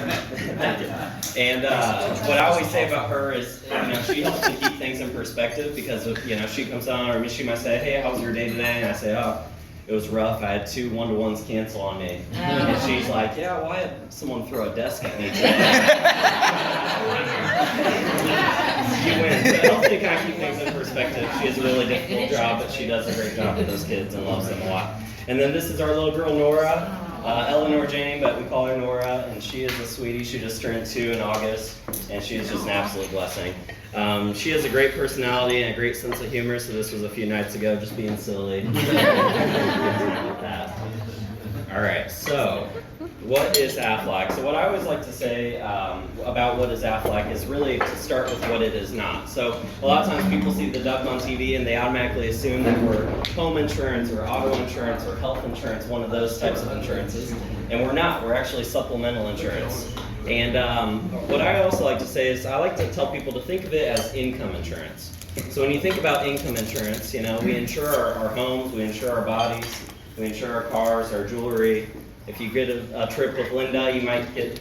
Thank you. And what I always say about her is, she helps me keep things in perspective because, she comes on, or she might say, hey, how was your day today? And I say, oh, it was rough. I had 2 1-to-1s cancel on me. And she's like, yeah, why had someone throw a desk at me today? You win. So it helps me kind of keep things in perspective. She has a really difficult job, but she does a great job with those kids and loves them a lot. And then this is our little girl, Nora. Eleanor Jane, but we call her Nora, and she is a sweetie. She just turned 2 in August, and she is just an absolute blessing. She has a great personality and a great sense of humor, so this was a few nights ago, just being silly. All right, so what is Aflac? So what I always like to say about what is Aflac is really to start with what it is not. So a lot of times people see the duck on TV and they automatically assume that we're home insurance or auto insurance or health insurance, one of those types of insurances, and we're not. We're actually supplemental insurance. And what I also like to say is I like to tell people to think of it as income insurance. So when you think about income insurance, we insure our homes, we insure our bodies, we insure our cars, our jewelry. If you get a trip with Linda, you might get,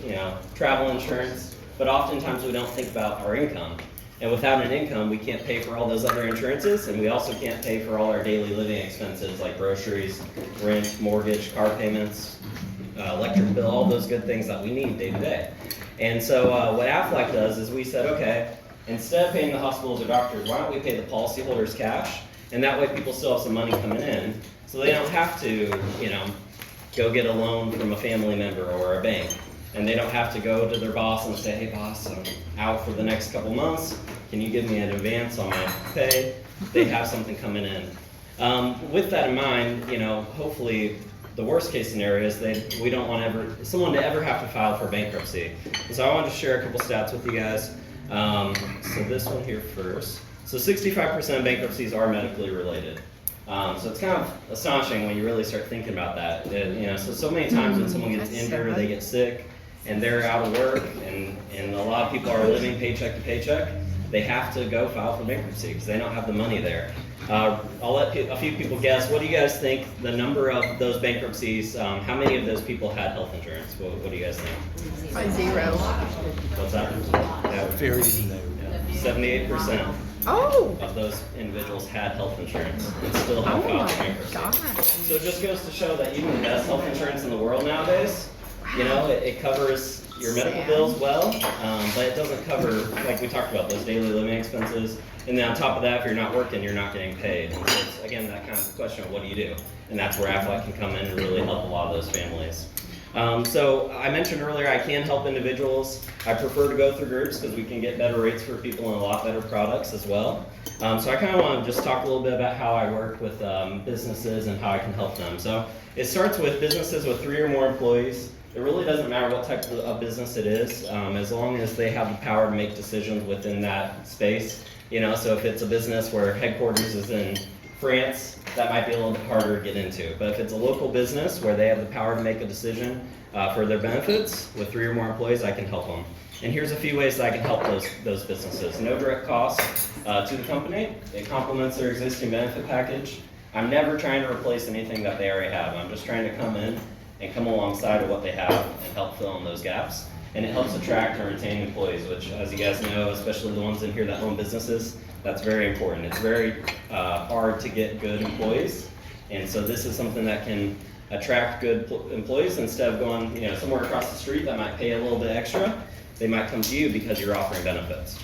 travel insurance. But oftentimes we don't think about our income. And without an income, we can't pay for all those other insurances, and we also can't pay for all our daily living expenses like groceries, rent, mortgage, car payments, electric bill, all those good things that we need day to day. And so what Aflac does is we said, okay, instead of paying the hospitals or doctors, why don't we pay the policyholders cash? And that way people still have some money coming in, so they don't have to, go get a loan from a family member or a bank. And they don't have to go to their boss and say, hey boss, I'm out for the next couple months. Can you give me an advance on my pay? They have something coming in. With that in mind, hopefully the worst case scenario is we don't want someone to ever have to file for bankruptcy. So I wanted to share a couple stats with you guys. So this one here first. So 65% of bankruptcies are medically related. So it's kind of astonishing when you really start thinking about that. So many times when someone gets injured or they get sick and they're out of work and a lot of people are living paycheck to paycheck, they have to go file for bankruptcy because they don't have the money there. I'll let a few people guess. What do you guys think the number of those bankruptcies, how many of those people had health insurance? What do you guys think? 0. What's that? Yeah, Very low. 78%. Oh! Of those individuals had health insurance and still have filed for bankruptcy. God. So it just goes to show that even the best health insurance in the world nowadays, it covers your medical bills well, but it doesn't cover, like we talked about, those daily living expenses. And then on top of that, if you're not working, you're not getting paid. And so it's, again, that kind of question of what do you do? And that's where Aflac can come in and really help a lot of those families. So I mentioned earlier I can help individuals. I prefer to go through groups because we can get better rates for people and a lot better products as well. So I kind of want to just talk a little bit about how I work with businesses and how I can help them. So it starts with businesses with 3 or more employees. It really doesn't matter what type of business it is, as long as they have the power to make decisions within that space. So if it's a business where headquarters is in France, that might be a little bit harder to get into. But if it's a local business where they have the power to make a decision for their benefits with 3 or more employees, I can help them. And here's a few ways that I can help those businesses. No direct cost to the company. It complements their existing benefit package. I'm never trying to replace anything that they already have. I'm just trying to come in and come alongside of what they have and help fill in those gaps. And it helps attract and retain employees, which, as you guys know, especially the ones in here that own businesses, that's very important. It's very hard to get good employees, and so this is something that can attract good employees instead of going, somewhere across the street that might pay a little bit extra. They might come to you because you're offering benefits.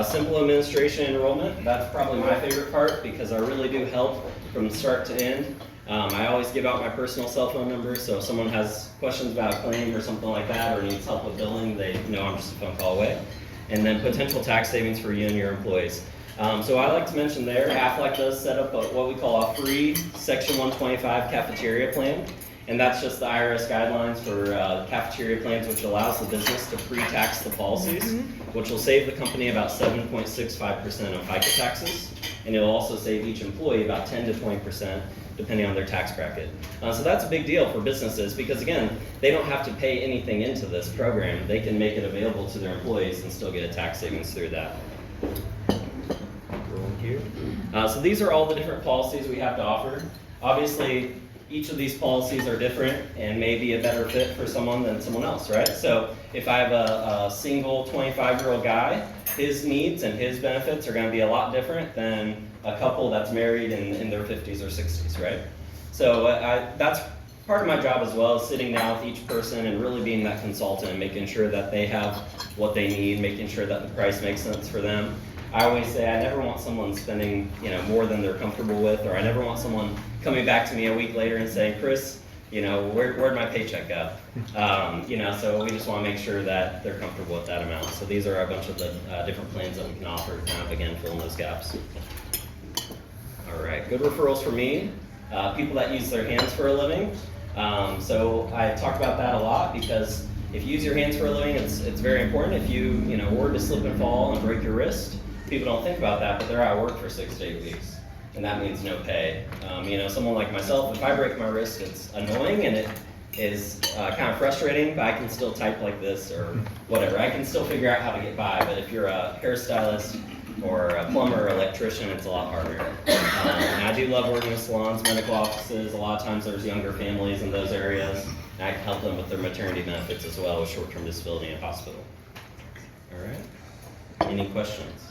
Simple administration enrollment, that's probably my favorite part because I really do help from start to end. I always give out my personal cell phone number, so if someone has questions about a claim or something like that or needs help with billing, they know I'm just a phone call away. And then potential tax savings for you and your employees. So I like to mention there, Aflac does set up what we call a free Section 125 cafeteria plan. And that's just the IRS guidelines for cafeteria plans, which allows the business to pre-tax the policies, which will save the company about 7.65% of FICA taxes. And it'll also save each employee about 10 to 20%, depending on their tax bracket. So that's a big deal for businesses because, again, they don't have to pay anything into this program. They can make it available to their employees and still get a tax savings through that. So these are all the different policies we have to offer. Obviously, each of these policies are different and may be a better fit for someone than someone else, right? So if I have a single 25-year-old guy, his needs and his benefits are going to be a lot different than a couple that's married in their 50s or 60s, right? So that's part of my job as well, is sitting down with each person and really being that consultant and making sure that they have what they need, making sure that the price makes sense for them. I always say I never want someone spending, more than they're comfortable with, or I never want someone coming back to me a week later and saying, Chris, where'd my paycheck go? So we just want to make sure that they're comfortable with that amount. So these are a bunch of the different plans that we can offer to kind of, again, fill in those gaps. All right, good referrals for me. People that use their hands for a living. So I talk about that a lot because if you use your hands for a living, it's very important. If you, were to slip and fall and break your wrist, people don't think about that, but they're out of work for 6 to 8 weeks. And that means no pay. Someone like myself, if I break my wrist, it's annoying and it is kind of frustrating, but I can still type like this or whatever. I can still figure out how to get by, but if you're a hairstylist or a plumber or electrician, it's a lot harder. And I do love working with salons, medical offices. A lot of times there's younger families in those areas, and I can help them with their maternity benefits as well with short-term disability in a hospital. All right. Any questions?